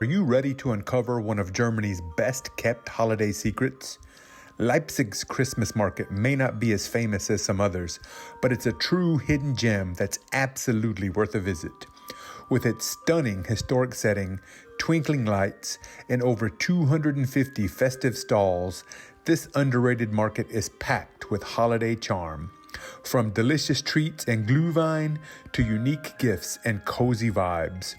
Are you ready to uncover one of Germany's best kept holiday secrets? Leipzig's Christmas Market may not be as famous as some others, but it's a true hidden gem that's absolutely worth a visit. With its stunning historic setting, twinkling lights, and over 250 festive stalls, this underrated market is packed with holiday charm. From delicious treats and Gluhwein to unique gifts and cozy vibes.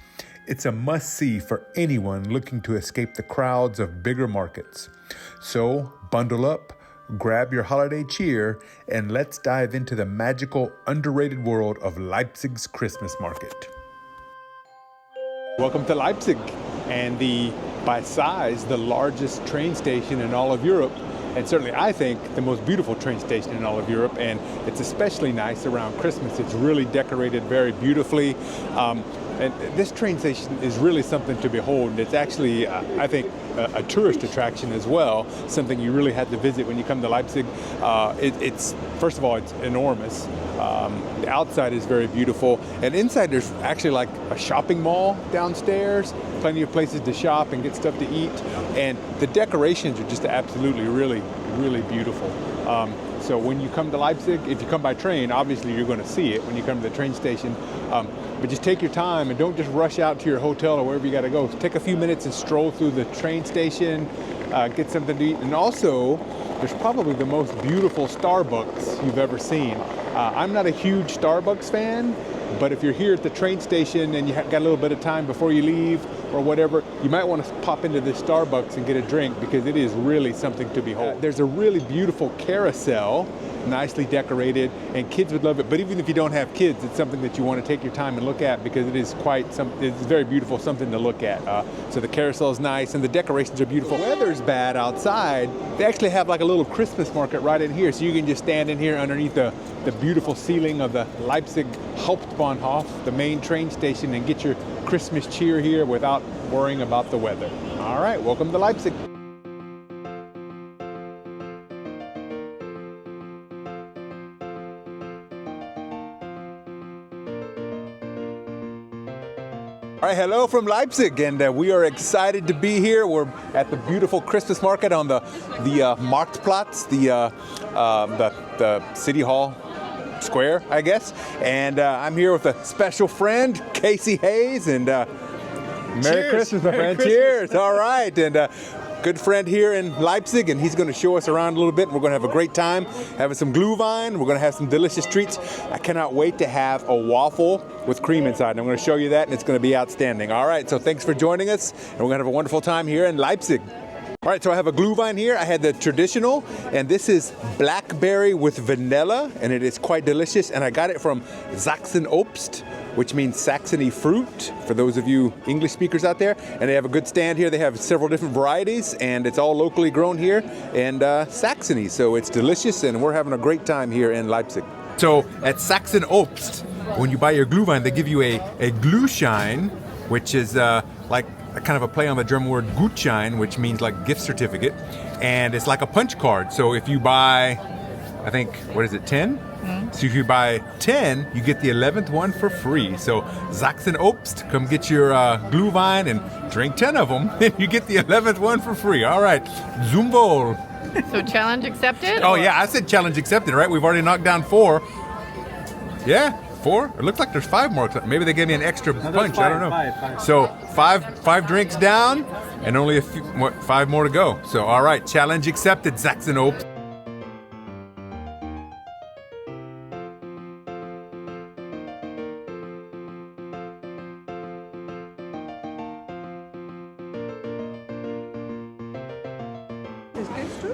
It's a must-see for anyone looking to escape the crowds of bigger markets. So, bundle up, grab your holiday cheer, and let's dive into the magical, underrated world of Leipzig's Christmas Market. Welcome to Leipzig, and by size, the largest train station in all of Europe, and certainly I think the most beautiful train station in all of Europe, and it's especially nice around Christmas. It's really decorated very beautifully. And this train station is really something to behold. It's actually, I think, a tourist attraction as well, something you really have to visit when you come to Leipzig. It's first of all, it's enormous. The outside is very beautiful, and inside there's actually like a shopping mall downstairs, plenty of places to shop and get stuff to eat, and the decorations are just absolutely really beautiful. So when you come to Leipzig, if you come by train, obviously you're going to see it when you come to the train station. But just take your time and don't just rush out to your hotel or wherever you got to go. Take a few minutes and stroll through the train station, get something to eat. And also, there's probably the most beautiful Starbucks you've ever seen. I'm not a huge Starbucks fan, but if you're here at the train station and you got a little bit of time before you leave or whatever, you might want to pop into this Starbucks and get a drink because it is really something to behold. There's a really beautiful carousel, nicely decorated, and kids would love it. But even if you don't have kids, it's something that you want to take your time and look at because it is it's very beautiful, something to look at. So the carousel is nice and the decorations are beautiful. The weather's bad outside. They actually have like a little Christmas market right in here, so you can just stand in here underneath the beautiful ceiling of the Leipzig Hauptbahnhof, the main train station, and get your Christmas cheer here without worrying about the weather. All right, welcome to Leipzig. All right, hello from Leipzig, and we are excited to be here. We're at the beautiful Christmas market on the Marktplatz, the City Hall Square, I guess. And I'm here with a special friend, Casey Hayes, and Merry Christmas, my friend. Cheers. All right, and good friend here in Leipzig, and he's going to show us around a little bit. We're going to have a great time having some Gluhwein. We're going to have some delicious treats. I cannot wait to have a waffle with cream inside. And I'm going to show you that, and it's going to be outstanding. All right, so thanks for joining us, and we're going to have a wonderful time here in Leipzig. All right, so I have a Gluhwein here. I had the traditional, and this is blackberry with vanilla, and it is quite delicious. And I got it from Sachsen Obst, which means Saxony fruit, for those of you English speakers out there. And they have a good stand here. They have several different varieties, and it's all locally grown here in Saxony. So it's delicious, and we're having a great time here in Leipzig. So at Saxon Obst, when you buy your Gluhwein, they give you a Gluhschein, which is like a kind of a play on the German word Gutschein, which means like gift certificate. And it's like a punch card. So if you buy, I think, 10? So if you buy 10, you get the 11th one for free. So Sachsen Obst, come get your Gluhwein and drink 10 of them, and you get the 11th one for free. All right, zum Wohl. So challenge accepted? Oh yeah, I said challenge accepted, right? We've already knocked down 4. Yeah, 4? It looks like there's 5 more. Maybe they gave me an extra punch. I don't know. Five. So five drinks down, and only 5 more to go. So all right, challenge accepted, Sachsen Obst.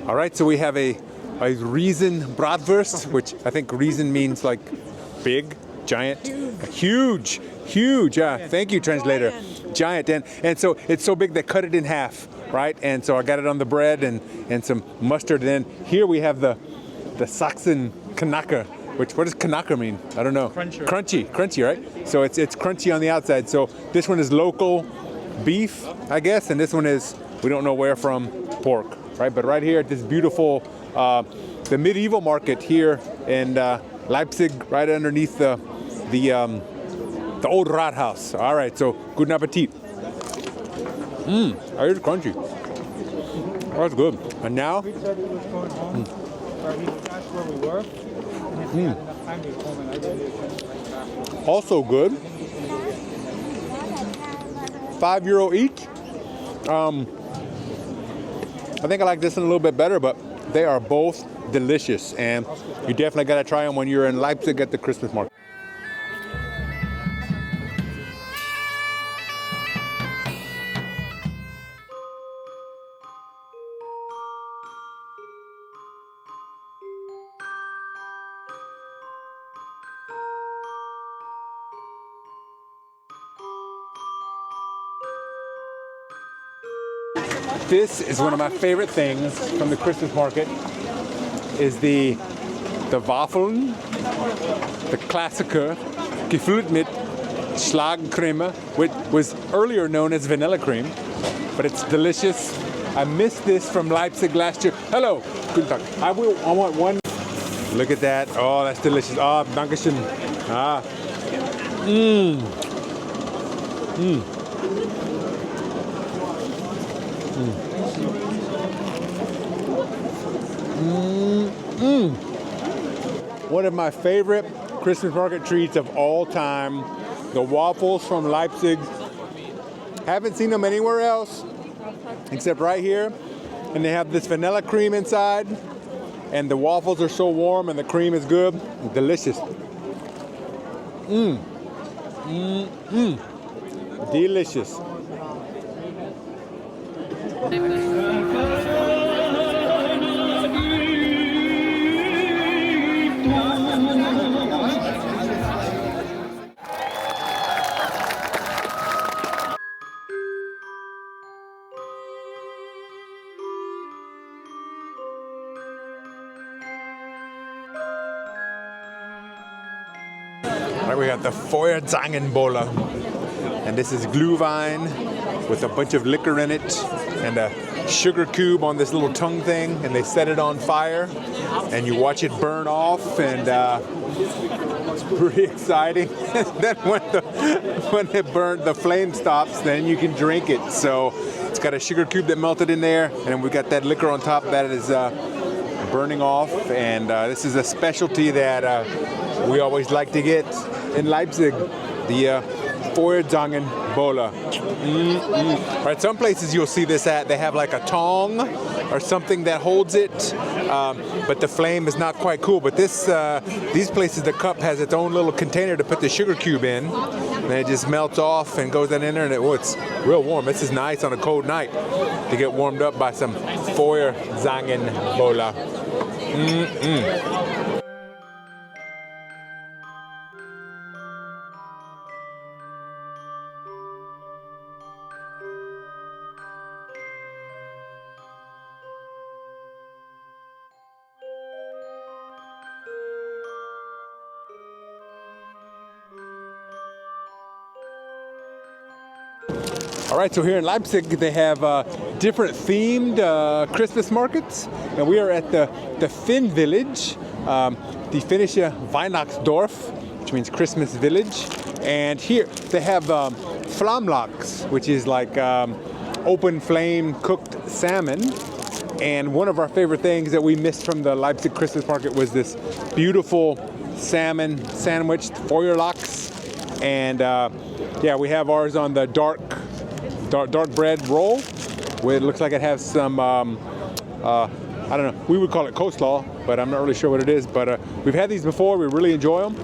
All right, so we have a Riesen Bratwurst, which I think Riesen means like big, giant, huge. Thank you, translator. Giant, and so it's so big they cut it in half, right? And so I got it on the bread and some mustard. And then here we have the Sachsen Knacker. What does Knacker mean? I don't know. Crunchy, right? So it's crunchy on the outside. So this one is local beef, I guess, and this one is, we don't know where from, pork. Right, but right here at this beautiful, the medieval market here in Leipzig, right underneath the old Rathaus. All right, so guten Appetit. That is crunchy. That's good. And now, also good. €5 each. I think I like this one a little bit better, but they are both delicious, and you definitely got to try them when you're in Leipzig at the Christmas market. This is one of my favorite things from the Christmas market, is the Waffeln, the Klassiker, gefüllt mit Schlagencreme, which was earlier known as vanilla cream, but it's delicious. I missed this from Leipzig last year. Hello, guten Tag. I want one. Look at that. Oh, that's delicious. Ah, dankeschön. Ah. One of my favorite Christmas market treats of all time, the waffles from Leipzig. Haven't seen them anywhere else except right here. And they have this vanilla cream inside, and the waffles are so warm and the cream is good. Delicious. Delicious. All right, we got the Feuerzangenbowle, and this is Gluhwein with a bunch of liquor in it and a sugar cube on this little tongue thing, and they set it on fire and you watch it burn off, and it's pretty exciting. Then when the flame stops, then you can drink it. So it's got a sugar cube that melted in there, and we got that liquor on top that is burning off, and this is a specialty that we always like to get in Leipzig, the Feuerzangenbowle. Right, some places you'll see this at, they have like a tong or something that holds it, but the flame is not quite cool. But these places, the cup has its own little container to put the sugar cube in, and it just melts off and goes in there, and it's real warm. This is nice on a cold night to get warmed up by some Feuerzangenbowle. All right, so here in Leipzig, they have different themed Christmas markets, and we are at the Finn Village, the Finnish Weihnachtsdorf, which means Christmas village. And here they have Flamlachs, which is like open flame cooked salmon. And one of our favorite things that we missed from the Leipzig Christmas market was this beautiful salmon sandwich, Feuerlachs. And yeah, we have ours on the dark bread roll, where it looks like it has some, I don't know, we would call it coleslaw, but I'm not really sure what it is. But we've had these before, we really enjoy them.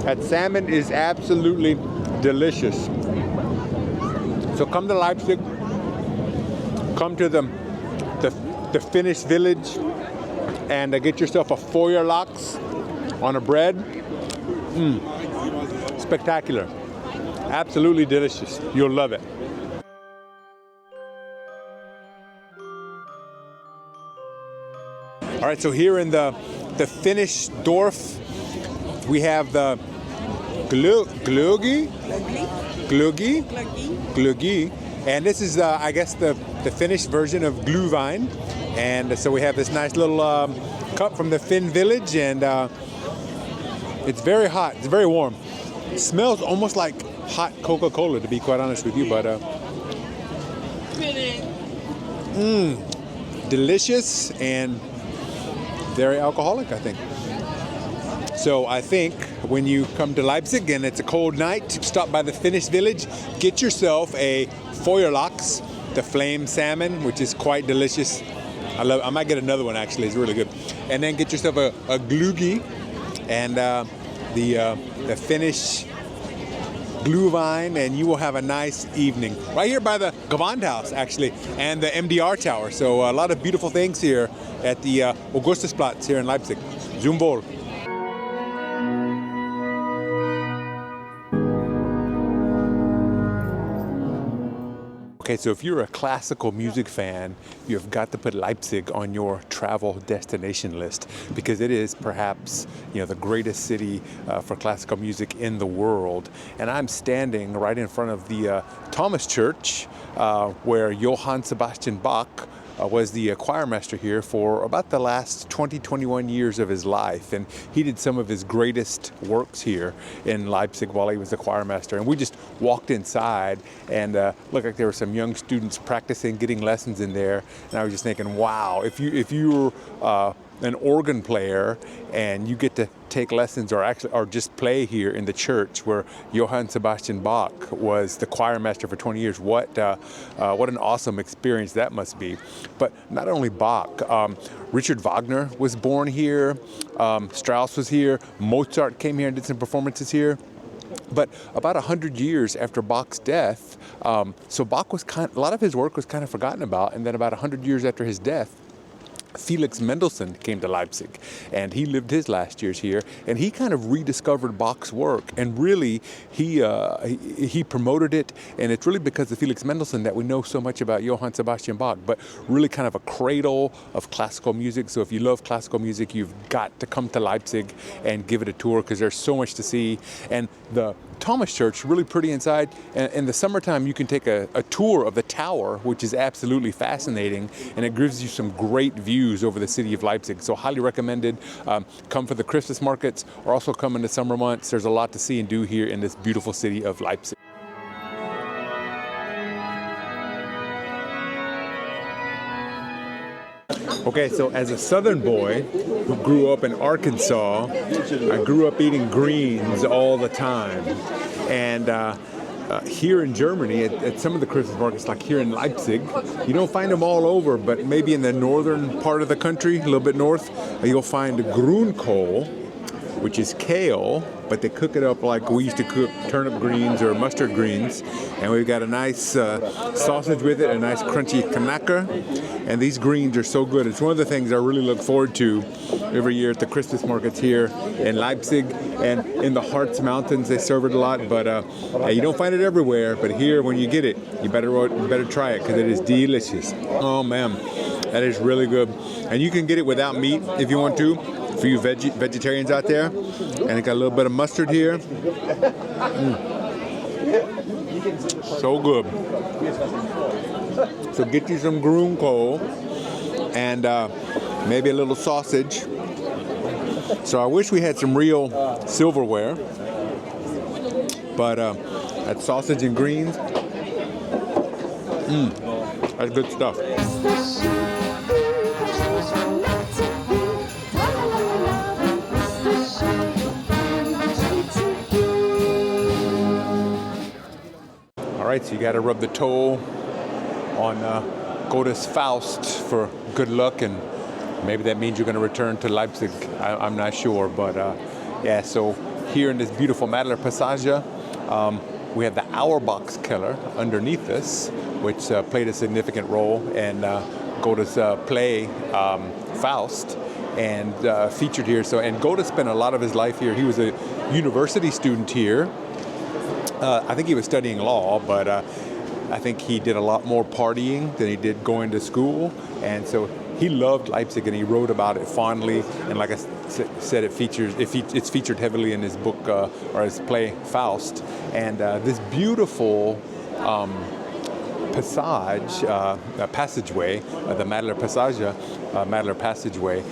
That salmon is absolutely delicious. So come to Leipzig, come to the Finnish village, and get yourself a Feuerlachs on a bread. Spectacular. Absolutely delicious. You'll love it. All right, so here in the Finnish Dorf, we have the Glögi, and this is, I guess, the Finnish version of Gluhwein. And so we have this nice little cup from the Finn village, and it's very hot, it's very warm. Smells almost like hot Coca-Cola, to be quite honest with you, but delicious and very alcoholic, I think. So I think when you come to Leipzig and it's a cold night, stop by the Finnish village, get yourself a Feuerzangenbowle, the flame salmon, which is quite delicious. I might get another one actually, it's really good. And then get yourself a Glögi and the Finnish Gluhwein, and you will have a nice evening. Right here by the Gewandhaus actually, and the MDR Tower. So a lot of beautiful things here at the Augustusplatz here in Leipzig. Zum Wohl. Okay, so if you're a classical music fan, you have got to put Leipzig on your travel destination list because it is perhaps, the greatest city for classical music in the world. And I'm standing right in front of the Thomas Church, where Johann Sebastian Bach was the choir master here for about the last 21 years of his life. And he did some of his greatest works here in Leipzig while he was the choir master. And we just walked inside and looked like there were some young students practicing, getting lessons in there. And I was just thinking, wow, if you're an organ player and you get to take lessons or just play here in the church where Johann Sebastian Bach was the choir master for 20 years. What an awesome experience that must be. But not only Bach, Richard Wagner was born here, Strauss was here, Mozart came here and did some performances here. But about 100 years after Bach's death, so Bach was a lot of his work was kind of forgotten about, and then about 100 years after his death, Felix Mendelssohn came to Leipzig, and he lived his last years here, and he kind of rediscovered Bach's work, and really he promoted it, and it's really because of Felix Mendelssohn that we know so much about Johann Sebastian Bach, but really kind of a cradle of classical music. So if you love classical music, you've got to come to Leipzig and give it a tour because there's so much to see. And the Thomas Church, really pretty inside. And in the summertime, you can take a tour of the tower, which is absolutely fascinating, and it gives you some great views over the city of Leipzig. So highly recommended. Come for the Christmas markets, or also come in the summer months. There's a lot to see and do here in this beautiful city of Leipzig. Okay, so as a southern boy who grew up in Arkansas, I grew up eating greens all the time. And here in Germany, at some of the Christmas markets, like here in Leipzig, you don't find them all over, but maybe in the northern part of the country, a little bit north, you'll find Grünkohl, which is kale, but they cook it up like we used to cook turnip greens or mustard greens. And we've got a nice sausage with it, a nice crunchy knacker. And these greens are so good. It's one of the things I really look forward to every year at the Christmas markets here in Leipzig. And in the Harz Mountains, they serve it a lot, but you don't find it everywhere. But here, when you get it, you better try it because it is delicious. Oh man, that is really good. And you can get it without meat if you want to, for you vegetarians out there. And it got a little bit of mustard here. So good. So get you some Grünkohl and maybe a little sausage. So I wish we had some real silverware, but that sausage and greens, that's good stuff. All right, so you got to rub the toe on Gottes Faust for good luck, and maybe that means you're going to return to Leipzig. I'm not sure, but yeah. So here in this beautiful Madler Passage, we have the Auerbachskeller underneath us, which played a significant role in Goethe's play Faust, and featured here. So, and Goethe spent a lot of his life here. He was a university student here. I think he was studying law, but I think he did a lot more partying than he did going to school. And so he loved Leipzig, and he wrote about it fondly. And like I said, it's featured heavily in his book or his play Faust. And this beautiful passageway, the Madler Passage, Madler Passageway,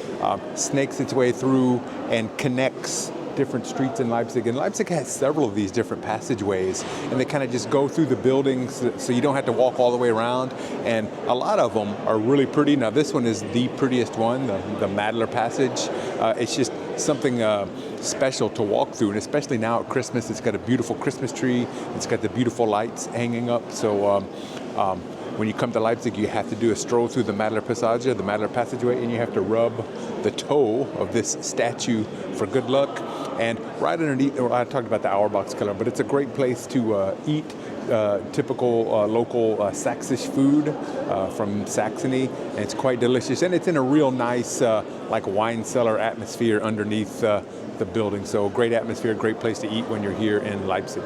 snakes its way through and connects different streets in Leipzig, and Leipzig has several of these different passageways, and they kind of just go through the buildings, so you don't have to walk all the way around, and a lot of them are really pretty. Now this one is the prettiest one, the Madler Passage. It's just something special to walk through, and especially now at Christmas, it's got a beautiful Christmas tree, it's got the beautiful lights hanging up, so when you come to Leipzig, you have to do a stroll through the Madler Passage, the Madler Passageway, and you have to rub the toe of this statue for good luck. And right underneath, I talked about the Auerbach's color, but it's a great place to eat typical local Sächsisch food from Saxony, and it's quite delicious. And it's in a real nice like wine cellar atmosphere underneath the building. So great atmosphere, great place to eat when you're here in Leipzig.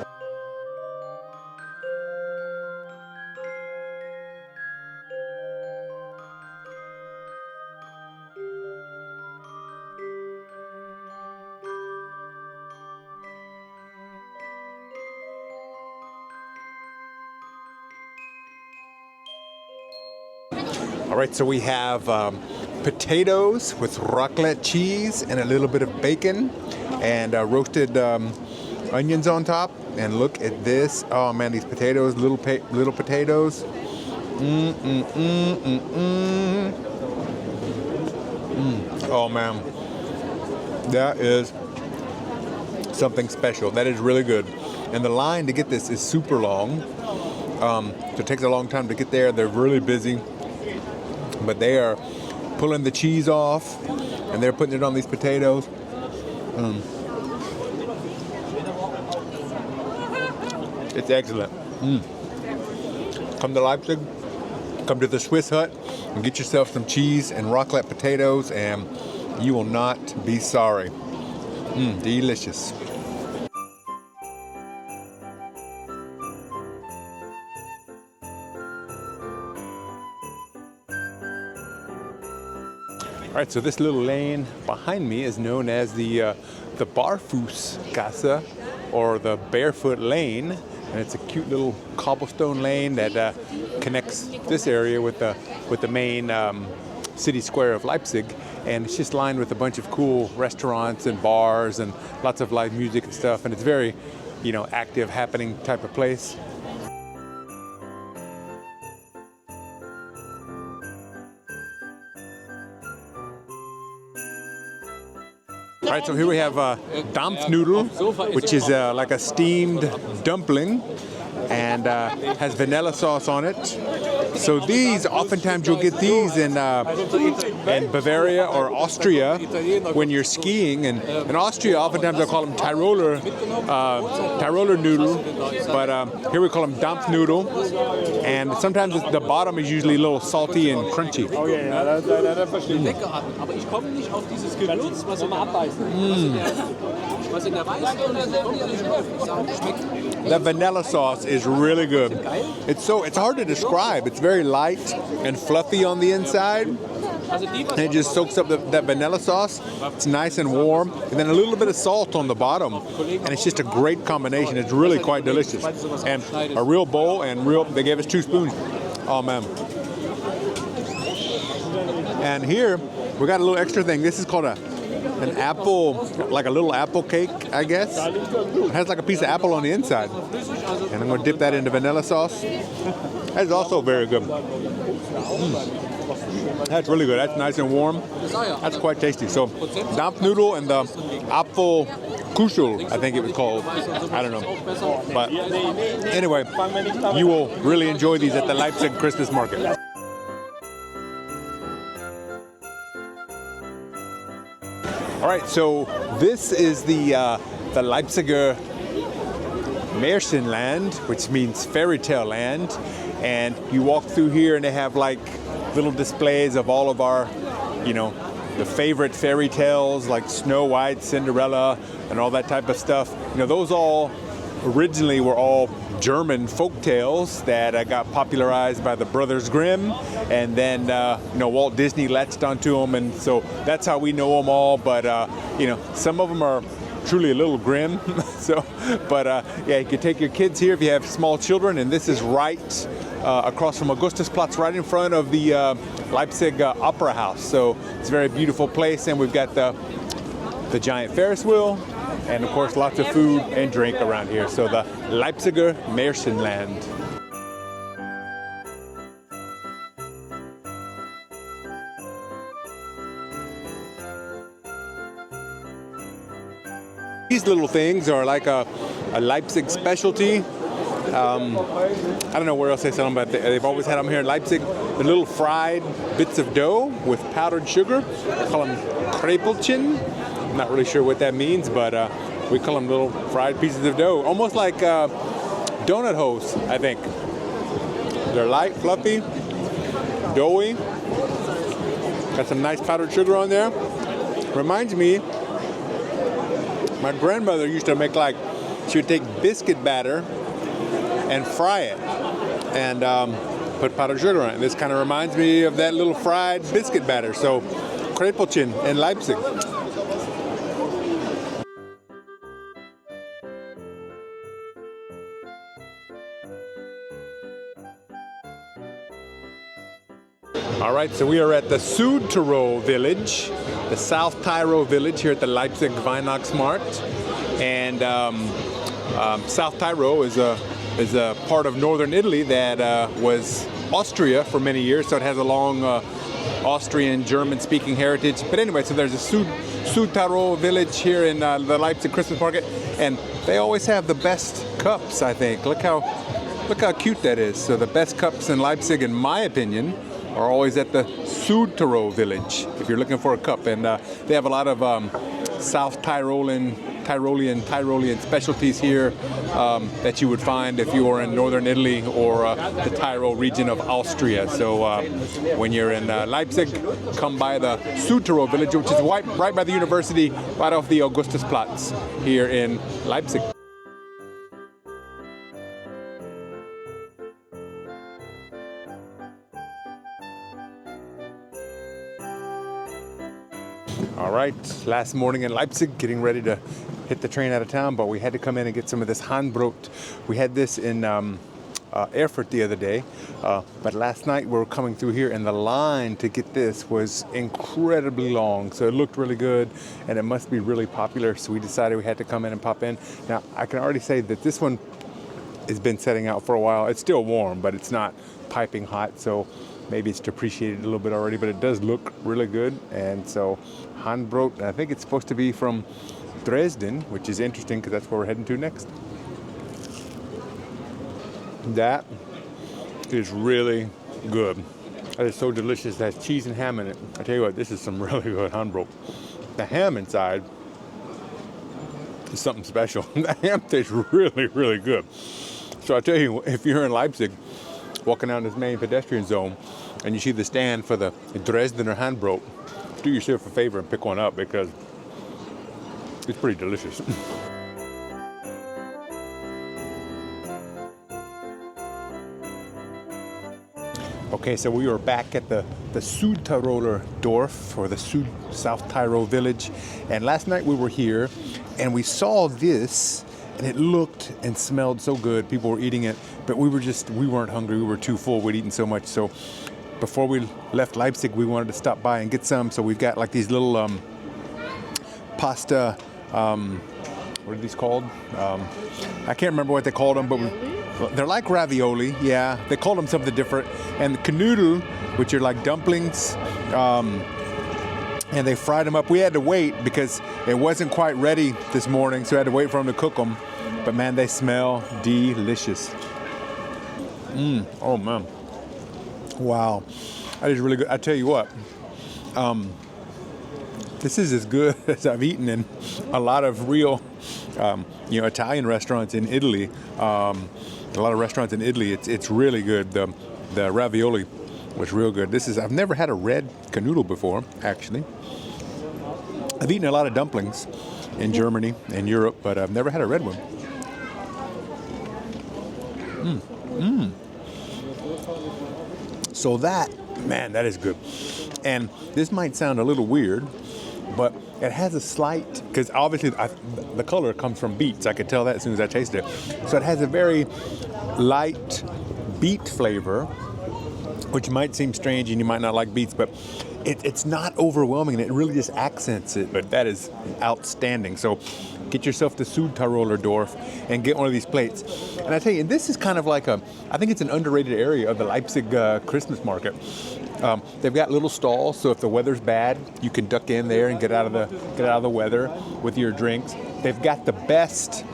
All right, so we have potatoes with raclette cheese and a little bit of bacon and roasted onions on top. And look at this. Oh man, these potatoes, little potatoes. Oh man, that is something special. That is really good. And the line to get this is super long. So it takes a long time to get there. They're really busy. But they are pulling the cheese off, and they're putting it on these potatoes. It's excellent. Come to Leipzig, come to the Swiss Hut, and get yourself some cheese and raclette potatoes, and you will not be sorry. Delicious. All right, so this little lane behind me is known as the Barfußgässchen, or the barefoot lane, and it's a cute little cobblestone lane that connects this area with the main city square of Leipzig, and it's just lined with a bunch of cool restaurants and bars and lots of live music and stuff, and it's very, active, happening type of place. All right, so here we have Dampfnudel, which is like a steamed dumpling, and has vanilla sauce on it. So these, oftentimes you'll get these in Bavaria or Austria when you're skiing. And in Austria, oftentimes they'll call them Tiroler noodle, but here we call them Dampfnudel. And sometimes the bottom is usually a little salty and crunchy. The vanilla sauce is really good. It's hard to describe. It's very light and fluffy on the inside, and it just soaks up that vanilla sauce. It's nice and warm, and then a little bit of salt on the bottom, and it's just a great combination. It's really quite delicious. And a real bowl, and they gave us 2 spoons. Oh man. And here we got a little extra thing. This is called an apple, like a little apple cake, I guess. It has like a piece of apple on the inside. And I'm going to dip that into vanilla sauce. That's also very good. That's really good. That's nice and warm. That's quite tasty. So Dampfnudel and the Apfel Kuschel, I think it was called. I don't know. But anyway, you will really enjoy these at the Leipzig Christmas Market. All right, so this is the Leipziger Märchenland, which means fairy tale land. And you walk through here and they have like little displays of all of our, the favorite fairy tales like Snow White, Cinderella, and all that type of stuff. Those all originally were all German folk tales that got popularized by the Brothers Grimm, and then Walt Disney latched onto them, and so that's how we know them all. But some of them are truly a little grim. Yeah, you can take your kids here if you have small children, and this is right across from Augustusplatz, right in front of the Leipzig Opera House. So it's a very beautiful place, and we've got the giant Ferris wheel. and of course lots of food and drink around here. So the Leipziger Märchenland. These little things are like a Leipzig specialty. I don't know where else they sell them, but they've always had them here in Leipzig. The little fried bits of dough with powdered sugar. They call them Kräppelchen. I'm not really sure what that means, but we call them little fried pieces of dough. Almost like donut holes, I think. They're light, fluffy, doughy. Got some nice powdered sugar on there. Reminds me, my grandmother used to make she would take biscuit batter and fry it and put powdered sugar on it. This kind of reminds me of that little fried biscuit batter. So, Kräppelchen in Leipzig. All right, so we are at the Südtirol Village, the South Tyrol Village here at the Leipzig Weihnachtsmarkt. And South Tyrol is a part of northern Italy that was Austria for many years, so it has a long Austrian German-speaking heritage. But anyway, so there's a Südtirol Village here in the Leipzig Christmas Market, and they always have the best cups, I think. Look how cute that is. So the best cups in Leipzig, in my opinion, are always at the Südtirol Village if you're looking for a cup. And they have a lot of South Tyrolean specialties here that you would find if you were in northern Italy or the Tyrol region of Austria. So when you're in Leipzig, come by the Südtirol Village, which is right by the university, right off the Augustusplatz here in Leipzig. All right, last morning in Leipzig, getting ready to hit the train out of town, but we had to come in and get some of this Handbrot. We had this in Erfurt the other day, but last night we were coming through here and the line to get this was incredibly long. So it looked really good and it must be really popular. So we decided we had to come in and pop in. Now, I can already say that this one has been setting out for a while. It's still warm, but it's not piping hot. So maybe it's depreciated a little bit already, but it does look really good. And so Handbrot, I think it's supposed to be from Dresden, which is interesting because that's where we're heading to next. That is really good. That is so delicious. It has cheese and ham in it. I tell you what, this is some really good Handbrot. The ham inside is something special. The ham tastes really, really good. So I tell you, if you're in Leipzig, walking down this main pedestrian zone, and you see the stand for the Dresdner Handbrot, do yourself a favor and pick one up because it's pretty delicious. Okay, so we are back at the Südtiroler Dorf, or the South Tyrol Village, and last night we were here and we saw this and it looked and smelled so good. People were eating it, but we weren't hungry. We were too full. We'd eaten so much. So before we left Leipzig, we wanted to stop by and get some. So we've got like these little pasta, what are these called? I can't remember what they called them, but they're like ravioli. Yeah, they called them something different. And the Knodel, which are like dumplings, and they fried them up. We had to wait because it wasn't quite ready this morning, so we had to wait for them to cook them. But man, they smell delicious. Oh man. Wow. That is really good. I tell you what, this is as good as I've eaten in a lot of real, Italian restaurants in Italy. A lot of restaurants in Italy, it's really good. The ravioli was real good. I've never had a red Knodel before, actually. I've eaten a lot of dumplings in Germany and Europe, but I've never had a red one. So that is good. And this might sound a little weird, but it has a slight, because obviously the color comes from beets. I could tell that as soon as I tasted it. So it has a very light beet flavor, which might seem strange and you might not like beets, but it's not overwhelming and it really just accents it. But that is outstanding. So get yourself the Südtiroler Dorf and get one of these plates. And I tell you, this is kind of like I think it's an underrated area of the Leipzig Christmas market. They've got little stalls, so if the weather's bad, you can duck in there and get out of the weather with your drinks. They've got the best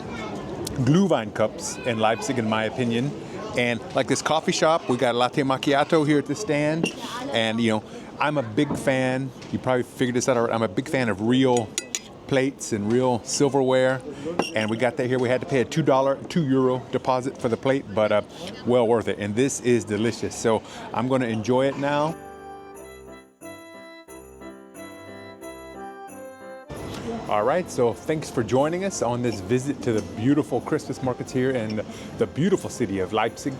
Gluhwein cups in Leipzig, in my opinion. And like this coffee shop, we got a latte macchiato here at the stand. And you know, I'm a big fan. You probably figured this out already. I'm a big fan of real plates and real silverware. And we got that here. We had to pay a €2 deposit for the plate, but well worth it. And this is delicious. So I'm going to enjoy it now. All right, so thanks for joining us on this visit to the beautiful Christmas markets here in the beautiful city of Leipzig.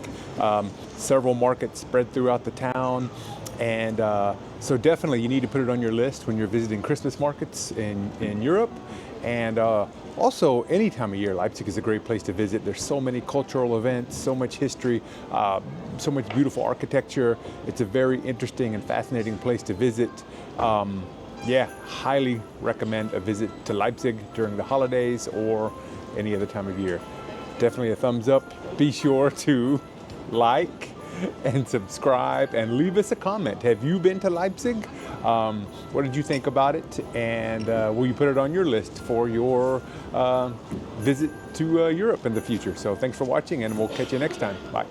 Several markets spread throughout the town. And so definitely you need to put it on your list when you're visiting Christmas markets in Europe. And also, any time of year, Leipzig is a great place to visit. There's so many cultural events, so much history, so much beautiful architecture. It's a very interesting and fascinating place to visit. Yeah, highly recommend a visit to Leipzig during the holidays or any other time of year. Definitely a thumbs up. Be sure to like and subscribe and leave us a comment. Have you been to Leipzig? What did you think about it? And will you put it on your list for your visit to Europe in the future? So thanks for watching, and we'll catch you next time. Bye.